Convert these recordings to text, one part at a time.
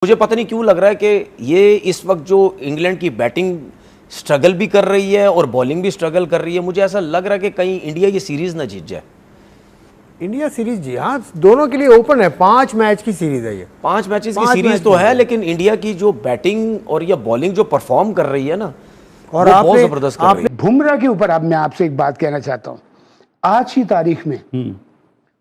मुझे पता नहीं क्यों लग रहा है कि ये इस वक्त जो इंग्लैंड की बैटिंग स्ट्रगल भी कर रही है और बॉलिंग भी स्ट्रगल कर रही है, मुझे ऐसा लग रहा है कि कहीं इंडिया ये सीरीज ना जीत जाए। इंडिया सीरीज जी हाँ, दोनों के लिए ओपन है। 5 मैच की सीरीज है ये। 5 मैचेस की सीरीज तो है, लेकिन इंडिया की जो बैटिंग और या बॉलिंग जो परफॉर्म कर रही है ना, और वो बहुत जबरदस्त कर रही है। बुमराह के ऊपर अब मैं आपसे एक बात कहना चाहता हूँ, आज की तारीख में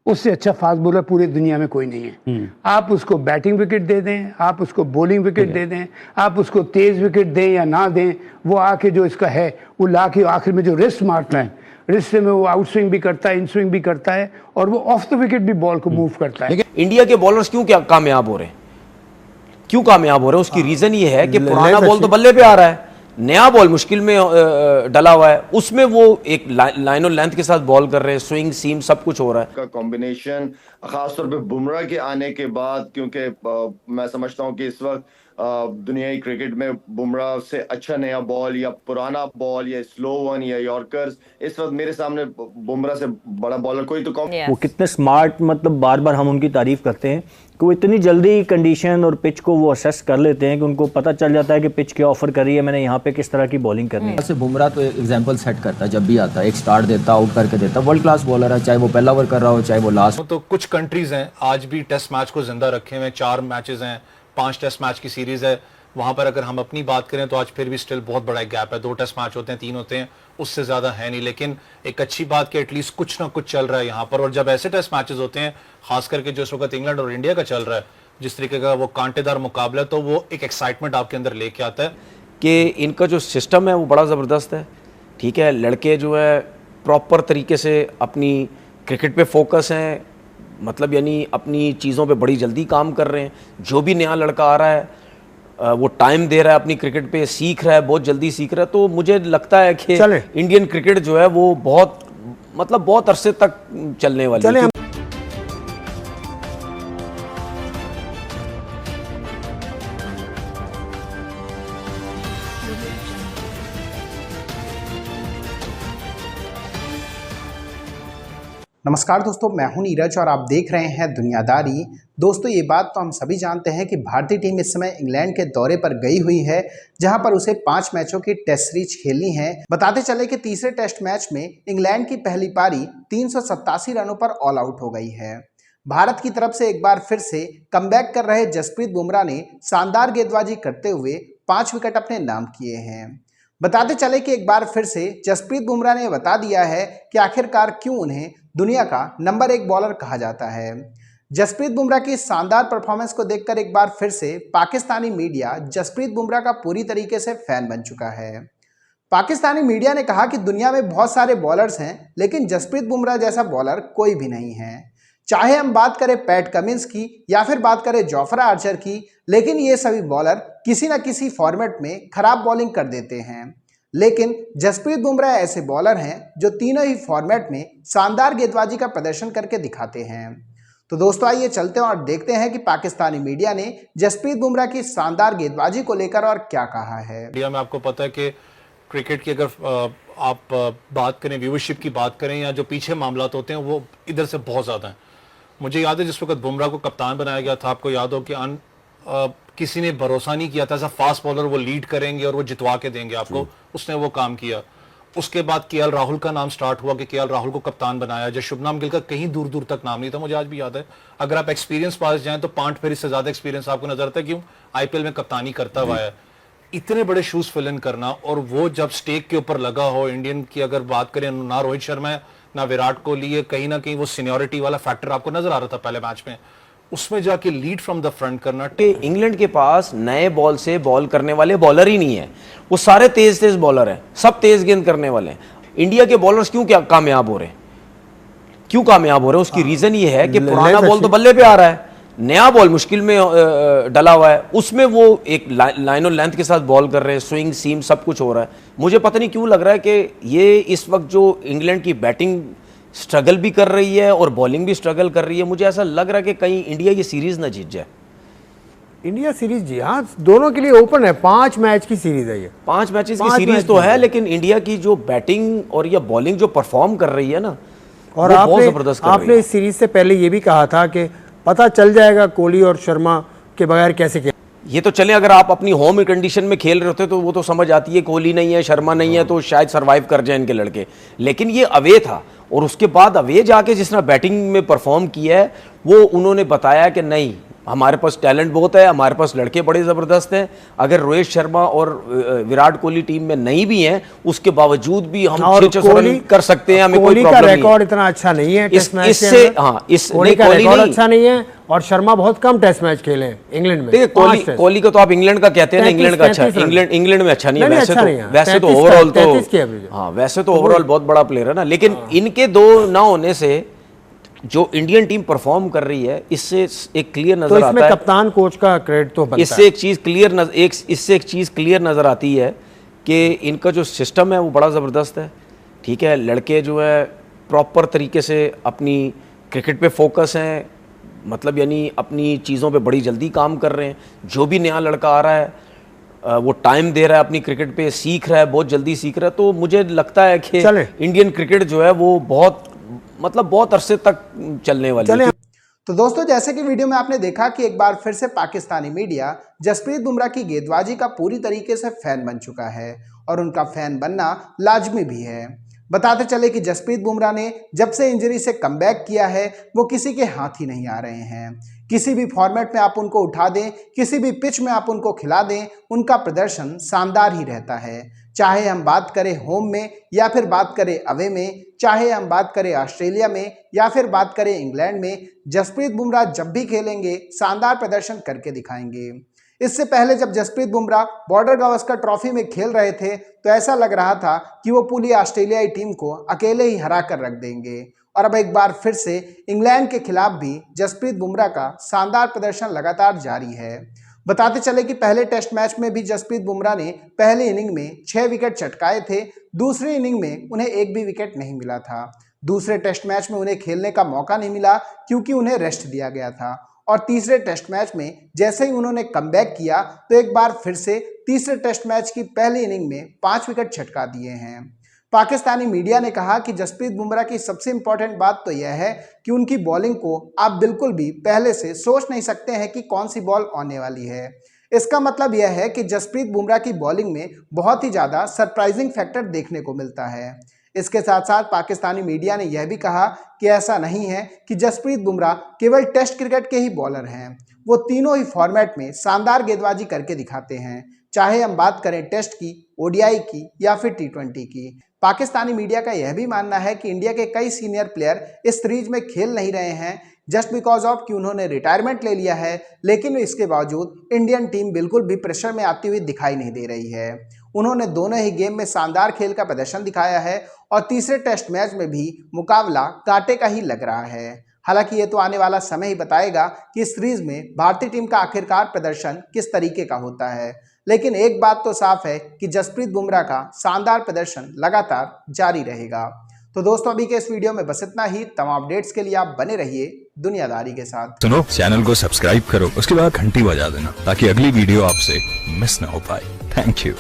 उससे अच्छा फास्ट बॉलर पूरी दुनिया में कोई नहीं है। आप उसको बैटिंग विकेट दे दें, आप उसको बॉलिंग विकेट दे दें, आप उसको तेज विकेट दें या ना दें, वो आके जो इसका है वो ला के आखिर में जो रिस्ट मारता है, रिस्ट में वो आउट स्विंग भी करता है, इन स्विंग भी करता है, और वो ऑफ द विकेट भी बॉल को मूव करता है। लेकिन इंडिया के बॉलर्स क्यों क्या कामयाब हो रहे हैं? क्यों कामयाब हो रहे हैं? उसकी रीजन ये है कि पुराना बॉल तो बल्ले पे आ रहा है, नया बॉल मुश्किल में डला हुआ है, उसमें वो एक लाइन और लेंथ के साथ बॉल कर रहे हैं, स्विंग सीम सब कुछ हो रहा है। का कॉम्बिनेशन खासतौर पे बुमराह के आने के बाद, क्योंकि मैं समझता हूं कि इस वक्त दुनियाई क्रिकेट में बुमराह से अच्छा नया बॉल या पुराना बॉल या स्लो वन या यॉर्कर्स, इस वक्त मेरे सामने बुमराह से बड़ा बॉलर कोई तो कम। वो कितने स्मार्ट, मतलब बार बार हम उनकी तारीफ करते हैं कि वो इतनी जल्दी कंडीशन और पिच को वो असेस कर लेते हैं कि उनको पता चल जाता है कि पिच क्या ऑफर कर रही है, मैंने यहाँ पे किस तरह की बॉलिंग करनी है। बुमराह तो एग्जांपल सेट करता है, जब भी आता है एक स्टार्ट देता, आउट करके देता, वर्ल्ड क्लास बॉलर है, चाहे वो पहला ओवर कर रहा हो चाहे वो लास्ट। तो कुछ कंट्रीज हैं आज भी टेस्ट मैच को जिंदा रखे हुए, 4 मैचेस हैं, 5 टेस्ट मैच की सीरीज है। वहां पर अगर हम अपनी बात करें तो आज फिर भी स्टिल बहुत बड़ा एक गैप है, 2 टेस्ट मैच होते हैं, 3 होते हैं, उससे ज्यादा है नहीं। लेकिन एक अच्छी बात कि एटलीस्ट कुछ ना कुछ चल रहा है यहाँ पर। और जब ऐसे टेस्ट मैचेस होते हैं, खास करके जो इस वक्त इंग्लैंड और इंडिया का चल रहा है, जिस तरीके का वो कांटेदार मुकाबला, तो वो एक एक्साइटमेंट आपके अंदर लेके आता है कि इनका जो सिस्टम है वो बड़ा ज़बरदस्त है। ठीक है, लड़के जो है प्रॉपर तरीके से अपनी क्रिकेट पे फोकस हैं, मतलब यानी अपनी चीज़ों पे बड़ी जल्दी काम कर रहे हैं। जो भी नया लड़का आ रहा है वो टाइम दे रहा है अपनी क्रिकेट पे, सीख रहा है, बहुत जल्दी सीख रहा है। तो मुझे लगता है कि इंडियन क्रिकेट जो है वो बहुत अरसे तक चलने वाली है। नमस्कार दोस्तों, मैं हूं नीरज और आप देख रहे हैं दुनियादारी। दोस्तों, ये बात तो हम सभी जानते हैं कि भारतीय टीम इस समय इंग्लैंड के दौरे पर गई हुई है, जहां पर उसे 5 मैचों की टेस्ट सीरीज खेलनी है। बताते चले कि तीसरे टेस्ट मैच में इंग्लैंड की पहली पारी 387 रनों पर ऑल आउट हो गई है। भारत की तरफ से एक बार फिर से कमबैक कर रहे जसप्रीत बुमराह ने शानदार गेंदबाजी करते हुए 5 विकेट अपने नाम किए हैं। बताते चले कि एक बार फिर से जसप्रीत बुमराह ने बता दिया है कि आखिरकार क्यों उन्हें दुनिया का नंबर 1 बॉलर कहा जाता है। जसप्रीत बुमराह की शानदार परफॉर्मेंस को देखकर एक बार फिर से पाकिस्तानी मीडिया जसप्रीत बुमराह का पूरी तरीके से फैन बन चुका है। पाकिस्तानी मीडिया ने कहा कि दुनिया में बहुत सारे बॉलर्स हैं, लेकिन जसप्रीत बुमराह जैसा बॉलर कोई भी नहीं है। चाहे हम बात करें पैट कमिंस की या फिर बात करें जोफ्रा आर्चर की, लेकिन ये सभी बॉलर किसी न किसी फॉर्मेट में खराब बॉलिंग कर देते हैं। लेकिन जसप्रीत बुमराह ऐसे बॉलर हैं जो तीनों ही फॉर्मेट में शानदार गेंदबाजी का प्रदर्शन करके दिखाते हैं। तो दोस्तों, आइए चलते हैं और देखते हैं कि पाकिस्तानी मीडिया ने जसप्रीत बुमराह की शानदार गेंदबाजी को लेकर और क्या कहा है। इंडिया में आपको पता है कि क्रिकेट की अगर आप बात करें, व्यूअरशिप की बात करें, या जो पीछे मामला होते हैं वो इधर से बहुत ज्यादा हैं। मुझे याद है जिस वक्त बुमराह को कप्तान बनाया गया था, आपको याद हो कि किसी ने भरोसा नहीं किया था एज अ फास्ट बॉलर वो लीड करेंगे और वो जितवा के देंगे आपको, उसने वो काम किया। उसके बाद केएल राहुल का नाम स्टार्ट हुआ कि केएल राहुल को कप्तान बनाया, जब शुभमन गिल का कहीं दूर दूर तक नाम नहीं था। मुझे आज भी याद है, अगर आप एक्सपीरियंस पास जाएं तो 5 फेरी से ज्यादा एक्सपीरियंस आपको नजर आता है, क्यों आईपीएल में कप्तानी करता हुआ है। इतने बड़े शूज फिल इन करना, और वो जब स्टेक के ऊपर लगा हो, इंडियन की अगर बात करें, ना रोहित शर्मा है ना विराट कोहली है, कहीं ना कहीं वो सीनियोरिटी वाला फैक्टर आपको नजर आ रहा था पहले मैच में, उसमें जाके लीड फ्रॉम द फ्रंट करना। इंग्लैंड के पास नए बॉल से बॉल करने वाले बॉलर ही नहीं है, वो सारे तेज बॉलर हैं, सब तेज गेंद करने वाले हैं। इंडिया के बॉलर्स क्यों क्या कामयाब हो रहे हैं? क्यों कामयाब हो रहे हैं? उसकी रीजन ये है कि पुराना बॉल तो बल्ले पे आ रहा है, नया बॉल मुश्किल में डला हुआ है, उसमें वो एक लाइन और लेंथ के साथ बॉल कर रहे हैं, स्विंग सीम सब कुछ हो रहा है। मुझे पता नहीं क्यों लग रहा है कि ये इस वक्त जो इंग्लैंड की बैटिंग स्ट्रगल भी कर रही है और बॉलिंग भी स्ट्रगल कर रही है, मुझे ऐसा लग रहा है कि कहीं इंडिया ये सीरीज ना जीत जाए। इंडिया सीरीज जी हाँ, दोनों के लिए ओपन है। 5 मैच की सीरीज है ये। 5 मैचेस की सीरीज तो है, लेकिन इंडिया की जो बैटिंग और या बॉलिंग जो परफॉर्म कर रही है ना, और आपने इस सीरीज से पहले ये भी कहा था कि पता चल जाएगा कोहली और शर्मा के बगैर कैसे खेल। ये तो चले, अगर आप अपनी होम कंडीशन में खेल रहे होते तो वो तो समझ आती है, कोहली नहीं है, शर्मा नहीं है, तो शायद सरवाइव कर जाए इनके लड़के। लेकिन ये अवे था, और उसके बाद अवे जाके जिसने बैटिंग में परफॉर्म किया है, वो उन्होंने बताया कि नहीं, हमारे पास टैलेंट बहुत है, हमारे पास लड़के बड़े ज़बरदस्त हैं। अगर रोहित शर्मा और विराट कोहली टीम में नहीं भी हैं, उसके बावजूद भी हम 600 रन कर सकते हैं, हमें कोई प्रॉब्लम नहीं है। रिकॉर्ड इतना अच्छा नहीं है टेस्ट मैच इससे, हाँ, इस कोहली का रिकॉर्ड अच्छा नहीं है, और शर्मा बहुत कम टेस्ट मैच खेले हैं इंग्लैंड में। देखिए, कोहली को तो आप इंग्लैंड का कहते हैं ना, इंग्लैंड का अच्छा, इंग्लैंड में अच्छा नहीं है, वैसे तो ओवरऑल तो, हाँ, वैसे तो ओवरऑल बहुत बड़ा प्लेयर है ना। लेकिन इनके 2 ना होने से जो इंडियन टीम परफॉर्म कर रही है, इससे एक क्लियर नजर आता है, कप्तान कोच का क्रेडिट तो बनता है। इससे एक चीज क्लियर नजर आती है कि इनका जो सिस्टम है वो बड़ा ज़बरदस्त है। ठीक है, लड़के जो है प्रॉपर तरीके से अपनी क्रिकेट पे फोकस हैं, मतलब यानी अपनी चीज़ों पे बड़ी जल्दी काम कर रहे हैं। जो भी नया लड़का आ रहा है वो टाइम दे रहा है अपनी क्रिकेट पे, सीख रहा है, बहुत जल्दी सीख रहा है। तो मुझे लगता है कि इंडियन क्रिकेट जो है वो बहुत अरसे तक चलने वाली है। तो दोस्तों, जैसे कि वीडियो में आपने देखा कि एक बार फिर से पाकिस्तानी मीडिया जसप्रीत बुमराह की गेंदबाजी का पूरी तरीके से फैन बन चुका है, और उनका फैन बनना लाजमी भी है। बताते चले कि जसप्रीत बुमराह ने जब से इंजरी से कमबैक किया है, वो किसी के हाथ ही नहीं आ रहे हैं। किसी भी फॉर्मेट में आप उनको उठा दें, किसी भी पिच में आप उनको खिला दें, उनका प्रदर्शन शानदार ही रहता है। चाहे हम बात करें होम में या फिर बात करें अवे में, चाहे हम बात करें ऑस्ट्रेलिया में या फिर बात करें इंग्लैंड में, जसप्रीत बुमराह जब भी खेलेंगे शानदार प्रदर्शन करके दिखाएंगे। इससे पहले जब जसप्रीत बुमराह बॉर्डर गावस्कर ट्रॉफी में खेल रहे थे, तो ऐसा लग रहा था कि वो पूरी ऑस्ट्रेलियाई टीम को अकेले ही हरा कर रख देंगे। और अब एक बार फिर से इंग्लैंड के खिलाफ भी जसप्रीत बुमराह का शानदार प्रदर्शन लगातार जारी है। बताते चले कि पहले टेस्ट मैच में भी जसप्रीत बुमराह ने पहली इनिंग में 6 विकेट चटकाए थे, दूसरी इनिंग में उन्हें एक भी विकेट नहीं मिला था। दूसरे टेस्ट मैच में उन्हें खेलने का मौका नहीं मिला क्योंकि उन्हें रेस्ट दिया गया था, और तीसरे टेस्ट मैच में जैसे ही उन्होंने कमबैक किया, तो एक बार फिर से तीसरे टेस्ट मैच की पहली इनिंग में 5 विकेट चटका दिए हैं। पाकिस्तानी मीडिया ने कहा कि जसप्रीत बुमराह की सबसे इंपॉर्टेंट बात तो यह है कि उनकी बॉलिंग को आप बिल्कुल भी पहले से सोच नहीं सकते हैं कि कौन सी बॉल आने वाली है। इसका मतलब यह है कि जसप्रीत बुमराह की बॉलिंग में बहुत ही ज़्यादा सरप्राइजिंग फैक्टर देखने को मिलता है। इसके साथ साथ पाकिस्तानी मीडिया ने यह भी कहा कि ऐसा नहीं है कि जसप्रीत बुमराह केवल टेस्ट क्रिकेट के ही बॉलर हैं, वो तीनों ही फॉर्मेट में शानदार गेंदबाजी करके दिखाते हैं, चाहे हम बात करें टेस्ट की, ओडीआई की या फिर T20 की। पाकिस्तानी मीडिया का यह भी मानना है कि इंडिया के कई सीनियर प्लेयर इस सीरीज में खेल नहीं रहे हैं जस्ट बिकॉज ऑफ कि उन्होंने रिटायरमेंट ले लिया है, लेकिन इसके बावजूद इंडियन टीम बिल्कुल भी प्रेशर में आती हुई दिखाई नहीं दे रही है। उन्होंने दोनों ही गेम में शानदार खेल का प्रदर्शन दिखाया है, और तीसरे टेस्ट मैच में भी मुकाबला कांटे का ही लग रहा है। हालांकि ये तो आने वाला समय ही बताएगा कि इस सीरीज में भारतीय टीम का आखिरकार प्रदर्शन किस तरीके का होता है। लेकिन एक बात तो साफ है कि जसप्रीत बुमराह का शानदार प्रदर्शन लगातार जारी रहेगा। तो दोस्तों, अभी के इस वीडियो में बस इतना ही। तमाम अपडेट्स के लिए आप बने रहिए दुनियादारी के साथ। सुनो, चैनल को सब्सक्राइब करो, उसके बाद घंटी बजा देना ताकि अगली वीडियो आपसे मिस ना हो पाए। Thank you.